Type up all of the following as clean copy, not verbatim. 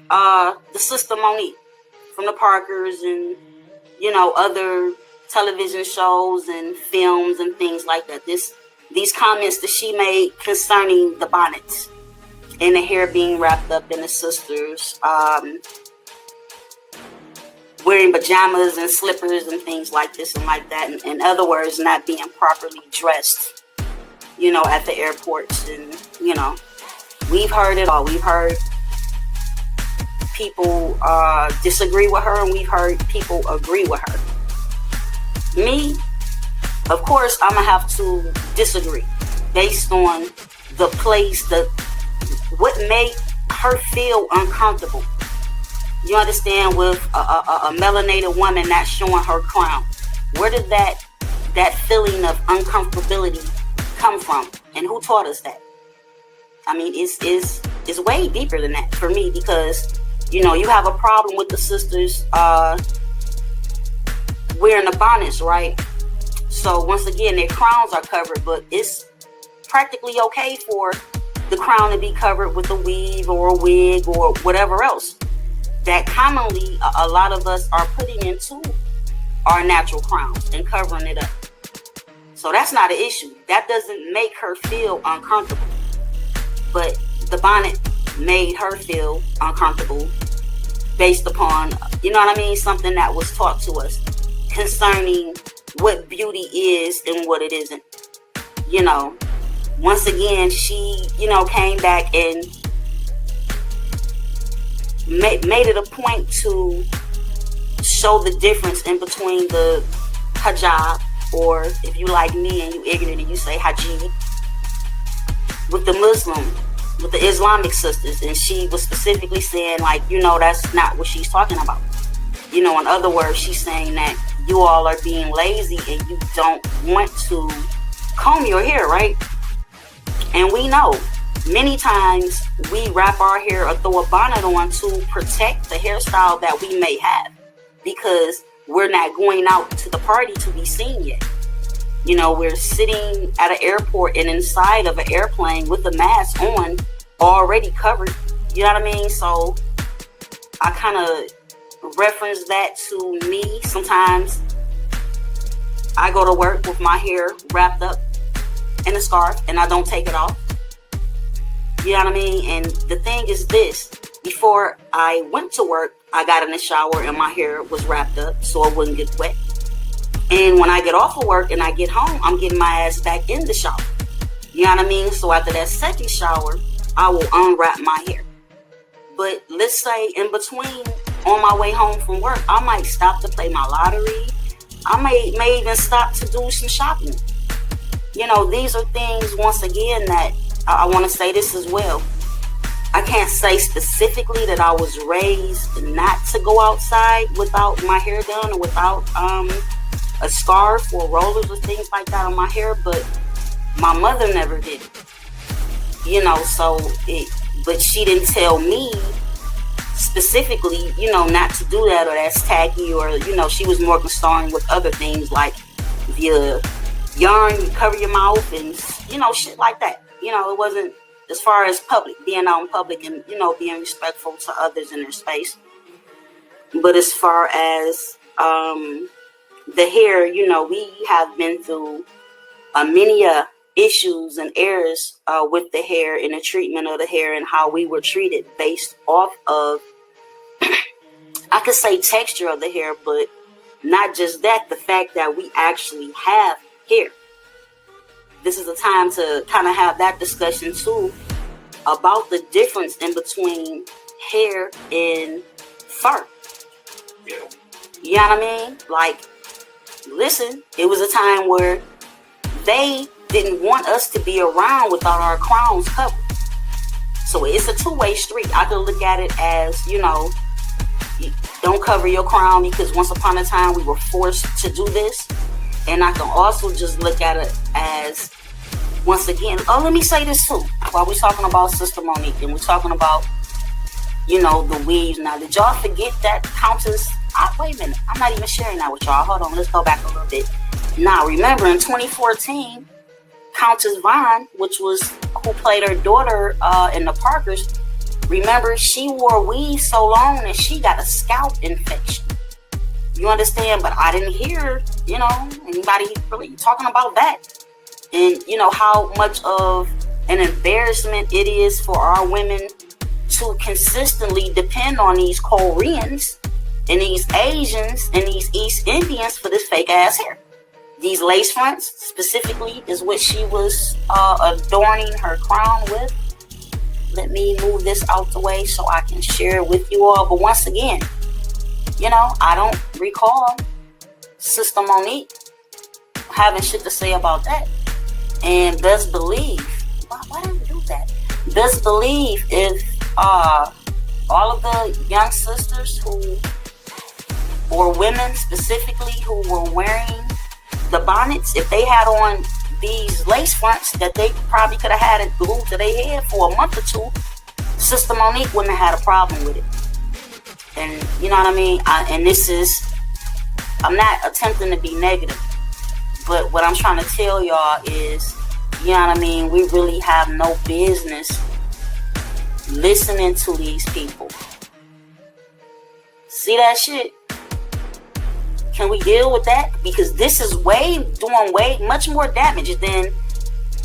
the sister Monique from the Parkers and, other television shows and films and things like that. These comments that she made concerning the bonnets and the hair being wrapped up in the sisters, wearing pajamas and slippers and things like this and like that. In other words, not being properly dressed, at the airports. And, we've heard it all. We've heard people disagree with her, and we've heard people agree with her. Me, of course, I'm going to have to disagree based on the place, what made her feel uncomfortable. You understand, with a melanated woman not showing her crown. Where did that feeling of uncomfortability come from? And who taught us that? I mean, it's way deeper than that for me, because, you have a problem with the sisters wearing the bonnets, right? So once again, their crowns are covered, but it's practically okay for the crown to be covered with a weave or a wig or whatever else that commonly a lot of us are putting into our natural crowns and covering it up. So that's not an issue. That doesn't make her feel uncomfortable. But the bonnet made her feel uncomfortable based upon, something that was taught to us concerning what beauty is and what it isn't. Once again, she, came back and made it a point to show the difference in between the hijab, or if you like me and you ignorant and you say hijab, with the Islamic sisters. And she was specifically saying, that's not what she's talking about. In other words, she's saying that you all are being lazy and you don't want to comb your hair, right? And we know many times we wrap our hair or throw a bonnet on to protect the hairstyle that we may have, because we're not going out to the party to be seen yet. We're sitting at an airport and inside of an airplane with a mask on, already covered. You know what I mean? So I kind of reference that to me. Sometimes I go to work with my hair wrapped up in a scarf and I don't take it off. You know what I mean? And the thing is this: before I went to work, I got in the shower and my hair was wrapped up so it wouldn't get wet. And when I get off of work and I get home, I'm getting my ass back in the shower. You know what I mean? So after that second shower, I will unwrap my hair. But let's say in between, on my way home from work, I might stop to play my lottery. I may even stop to do some shopping. These are things, once again, that I want to say this as well. I can't say specifically that I was raised not to go outside without my hair done or without a scarf or rollers or things like that on my hair, but my mother never did it. But she didn't tell me specifically, not to do that, or that's tacky, or, she was more concerned with other things like the yarn, you cover your mouth and, shit like that. It wasn't as far as being out in public and, being respectful to others in their space. But as far as the hair, we have been through many issues and errors with the hair and the treatment of the hair and how we were treated based off of, I could say, texture of the hair, but not just that, the fact that we actually have hair. This is a time to kind of have that discussion too about the difference in between hair and fur. Yeah. You know what I mean? Like, listen, it was a time where they didn't want us to be around without our crowns covered. So it's a two-way street. I could look at it as, don't cover your crown because once upon a time we were forced to do this. And I can also just look at it as, once again, let me say this too. While we're talking about Sister Monique and we're talking about, the weaves. Now, did y'all forget that Countess? Wait a minute. I'm not even sharing that with y'all. Hold on. Let's go back a little bit. Now, remember in 2014, Countess Vaughn, who played her daughter in the Parkers, Remember, she wore weave so long that she got a scalp infection. You understand? But I didn't hear, anybody really talking about that. And, how much of an embarrassment it is for our women to consistently depend on these Koreans and these Asians and these East Indians for this fake ass hair. These lace fronts specifically is what she was adorning her crown with. Let me move this out the way so I can share it with you all. But once again, I don't recall Sister Monique having shit to say about that. And best believe, why did I do that? Best believe if all of the young sisters or women specifically who were wearing the bonnets, if they had on these lace fronts that they probably could have had it glued to their head for a month or two, Sister Monique wouldn't have had a problem with it. And you know what I mean? I'm not attempting to be negative, but what I'm trying to tell y'all is, you know what I mean, we really have no business listening to these people. See that shit? Can we deal with that? Because this is doing way much more damage than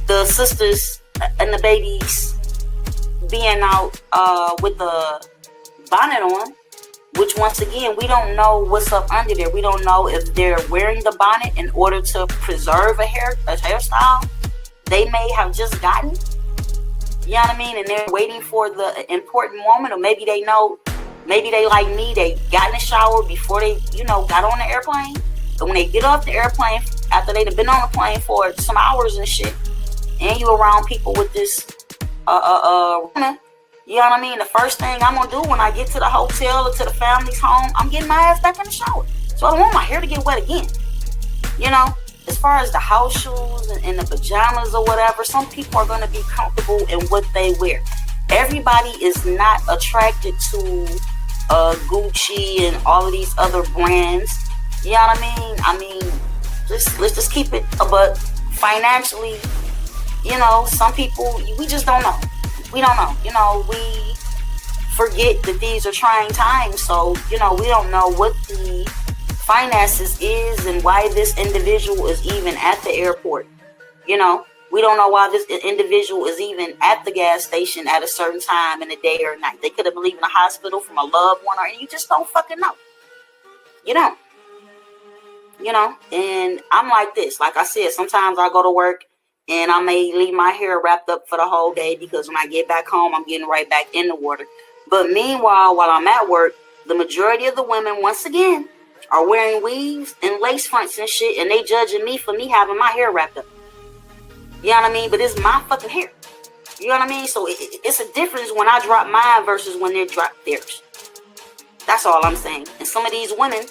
the sisters and the babies being out with the bonnet on. Which, once again, we don't know what's up under there. We don't know if they're wearing the bonnet in order to preserve a hairstyle they may have just gotten. You know what I mean? And they're waiting for the important moment. Or maybe they know, maybe they like me, they got in the shower before they, got on the airplane. And when they get off the airplane, after they've been on the plane for some hours and shit, and you around people with this, you know what I mean? The first thing I'm going to do when I get to the hotel or to the family's home, I'm getting my ass back in the shower. So I don't want my hair to get wet again. As far as the house shoes and the pajamas or whatever, some people are going to be comfortable in what they wear. Everybody is not attracted to Gucci and all of these other brands. You know what I mean? Let's just keep it. But financially, some people, we just don't know. We don't know. We forget that these are trying times. So, we don't know what the finances is and why this individual is even at the airport. We don't know why this individual is even at the gas station at a certain time in the day or night. They could have been leaving the hospital from a loved one, or you just don't fucking know. And I'm like this. Like I said, sometimes I go to work and I may leave my hair wrapped up for the whole day because when I get back home, I'm getting right back in the water. But meanwhile, while I'm at work, the majority of the women, once again, are wearing weaves and lace fronts and shit, and they judging me for me having my hair wrapped up. You know what I mean? But it's my fucking hair. You know what I mean? So it's a difference when I drop mine versus when they drop theirs. That's all I'm saying. And some of these women,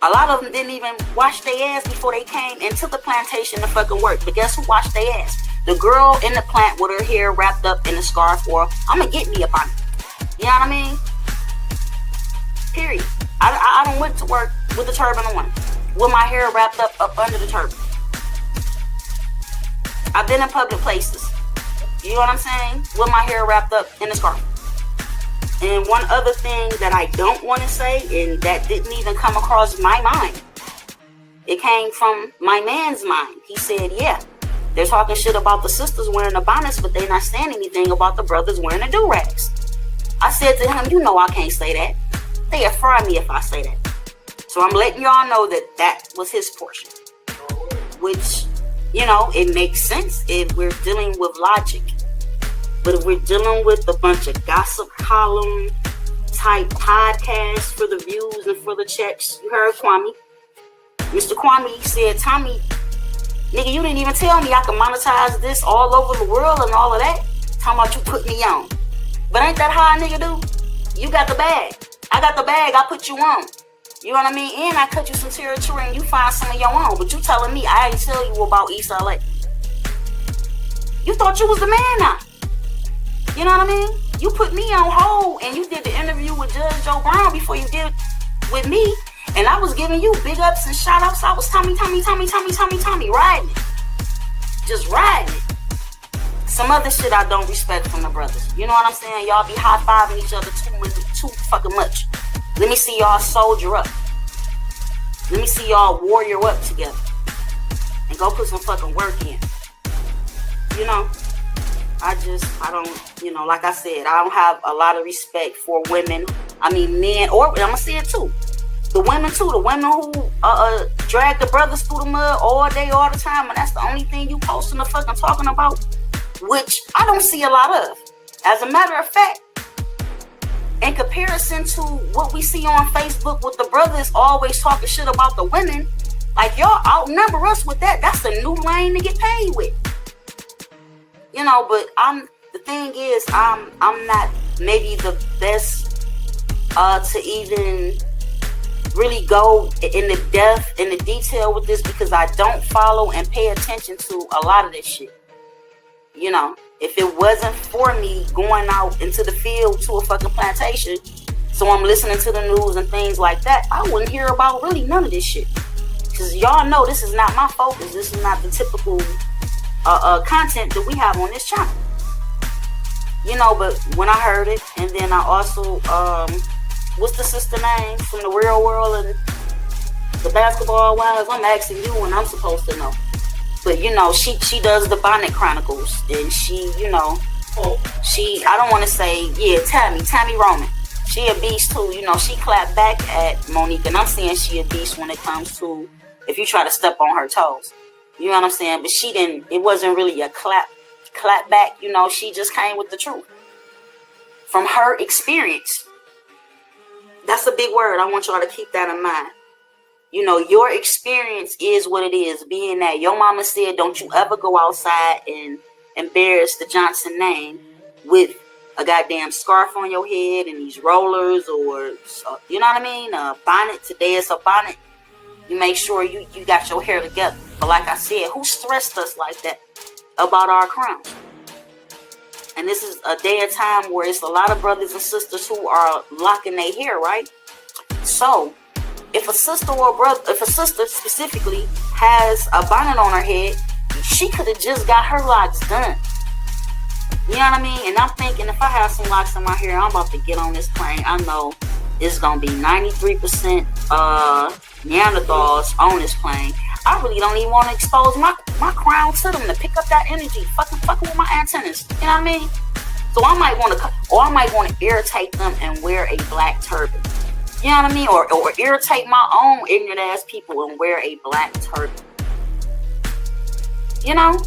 a lot of them didn't even wash their ass before they came into the plantation to fucking work. But guess who washed their ass? The girl in the plant with her hair wrapped up in a scarf, or I'm gonna get me up on it. You know what I mean? Period. I don't went to work with the turban on, with my hair wrapped up under the turban. I've been in public places, you know what I'm saying, with my hair wrapped up in a scarf. And one other thing that I don't want to say, and that didn't even come across my mind, it came from my man's mind. He said, yeah, they're talking shit about the sisters wearing the bonnets, but they're not saying anything about the brothers wearing the do-rags. I said to him, I can't say that. They'll fry me if I say that. So I'm letting y'all know that was his portion. Which, it makes sense if we're dealing with logic. But if we're dealing with a bunch of gossip column type podcasts for the views and for the checks, you heard Kwame. Mr. Kwame said, Tommy, nigga, you didn't even tell me I could monetize this all over the world and all of that. Talking about you put me on. But ain't that how a nigga do? You got the bag. I got the bag, I put you on. You know what I mean? And I cut you some territory and you find some of your own. But you telling me I ain't tell you about East LA. You thought you was the man now. You know what I mean? You put me on hold and you did the interview with Judge Joe Brown before you did with me. And I was giving you big ups and shout outs. I was Tommy, riding it. Just riding it. some other shit I don't respect from the brothers. You know what I'm saying? Y'all be high-fiving each other too fucking much. Let me see y'all soldier up. Let me see y'all warrior up together. And go put some fucking work in. You know? I don't, you know, like I said, I don't have a lot of respect for women. I mean, men, or I'm gonna say it too. The women too. The women who drag the brothers through the mud all day, all the time, and that's the only thing you posting or fucking talking about, which I don't see a lot of. As a matter of fact, in comparison to what we see on Facebook with the brothers always talking shit about the women, like y'all outnumber us with that. That's a new lane to get paid with. You know, but the thing is, I'm not maybe the best to even really go in the detail with this, because I don't follow and pay attention to a lot of this shit. You know, if it wasn't for me going out into the field to a fucking plantation, so I'm listening to the news and things like that, I wouldn't hear about really none of this shit. Because y'all know this is not my focus. This is not the typical content that we have on this channel. You know, but when I heard it, and then I also, what's the sister name from the real world and the basketball wives? I'm asking you when I'm supposed to know. But you know, she does the Bonnet Chronicles, and she, you know, I don't want to say, yeah, Tammy Roman. She a beast too. You know, she clapped back at Monique, and I'm saying she a beast when it comes to if you try to step on her toes. You know what I'm saying? But she didn't, it wasn't really a clap back, you know, she just came with the truth. From her experience. That's a big word. I want y'all to keep that in mind. You know, your experience is what it is. Being that your mama said, don't you ever go outside and embarrass the Johnson name with a goddamn scarf on your head and these rollers, or, you know what I mean? A bonnet. Today it's a bonnet. You make sure you got your hair together. But like I said, who stressed us like that about our crowns? And this is a day and time where it's a lot of brothers and sisters who are locking their hair, right? So, if a sister or a brother, if a sister specifically has a bonnet on her head, she could have just got her locks done. You know what I mean? And I'm thinking, if I have some locks in my hair, I'm about to get on this plane. I know it's going to be 93% Neanderthals on this plane. I really don't even want to expose my crown to them to pick up that energy. Fucking with my antennas. You know what I mean? So I might want to irritate them and wear a black turban. You know what I mean? Or irritate my own ignorant ass people and wear a black turban. You know?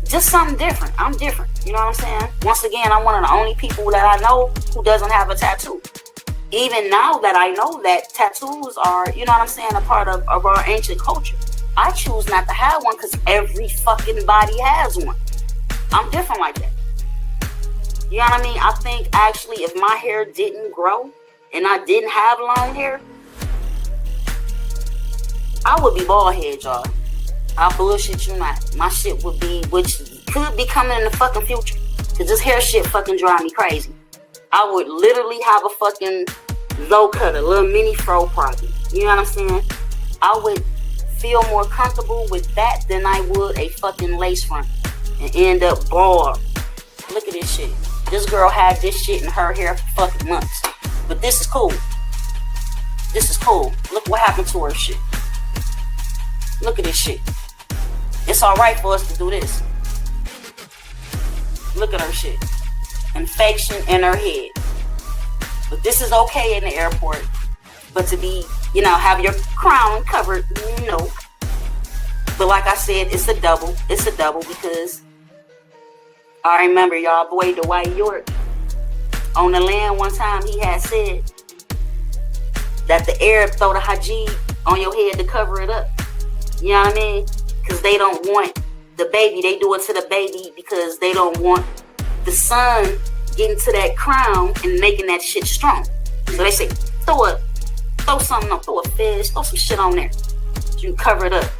Just something different. I'm different. You know what I'm saying? Once again, I'm one of the only people that I know who doesn't have a tattoo. Even now that I know that tattoos are, you know what I'm saying, a part of our ancient culture, I choose not to have one because every fucking body has one. I'm different like that. You know what I mean? I think actually if my hair didn't grow and I didn't have long hair, I would be bald head, y'all. I bullshit you not. My shit would be, which could be coming in the fucking future, because this hair shit fucking drive me crazy. I would literally have a fucking low cut, a little mini fro probably. You know what I'm saying? I would feel more comfortable with that than I would a fucking lace front and end up bald. Look at this shit. This girl had this shit in her hair for fucking months. But this is cool. This is cool. Look what happened to her shit. Look at this shit. It's alright for us to do this. Look at her shit. Infection in her head. But this is okay in the airport. But to be, you know, have your crown covered, no. But like I said, it's a double. It's a double because I remember y'all boy Dwight York on the land one time, he had said that the Arab throw the hijab on your head to cover it up. You know what I mean? Because they don't want the baby. They do it to the baby because they don't want the sun getting to that crown and making that shit strong. So they say, throw something on, throw a fish, throw some shit on there. So you can cover it up.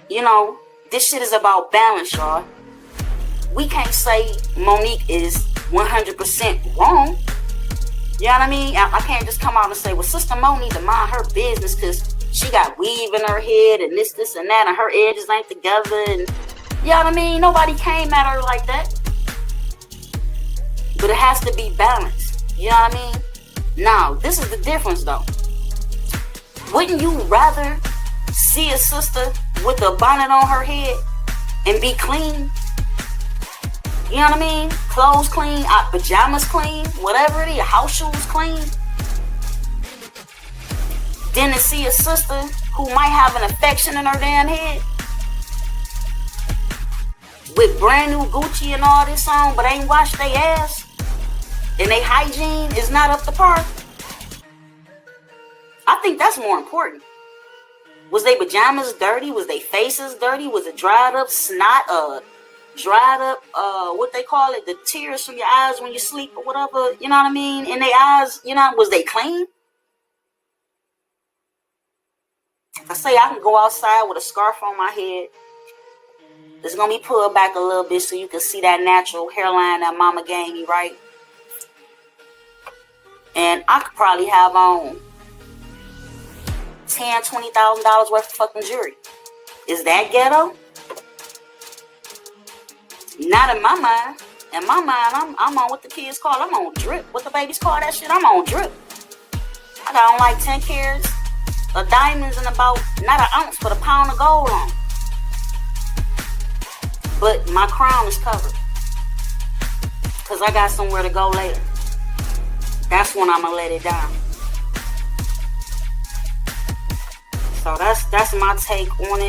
You know, this shit is about balance, y'all. We can't say Monique is 100% wrong. You know what I mean? I can't just come out and say, well, Sister Mo need to mind her business because she got weave in her head and this and that, and her edges ain't together, and You know what I mean? Nobody came at her like that. But it has to be balanced. You know what I mean? Now, this is the difference though. Wouldn't you rather see a sister with a bonnet on her head and be clean? You know what I mean? Clothes clean, pajamas clean, whatever it is, house shoes clean. Then to see a sister who might have an infection in her damn head with brand new Gucci and all this on, but ain't washed their ass, and their hygiene is not up to par. I think that's more important. Was they pajamas dirty? Was they faces dirty? Was it dried up snot? Dried up, what they call it, the tears from your eyes when you sleep or whatever, you know what I mean? In their eyes, you know, was they clean? I say I can go outside with a scarf on my head. It's going to be pulled back a little bit so you can see that natural hairline that mama gave me, right? And I could probably have on $10,000, $20,000 worth of fucking jewelry. Is that ghetto? Not in my mind. In my mind, I'm on what the kids call, I'm on drip. What the babies call that shit, I'm on drip. I got on like 10 carats of diamonds and about, not an ounce, but a pound of gold on. But my crown is covered. Because I got somewhere to go later. That's when I'm going to let it down. So that's my take on it.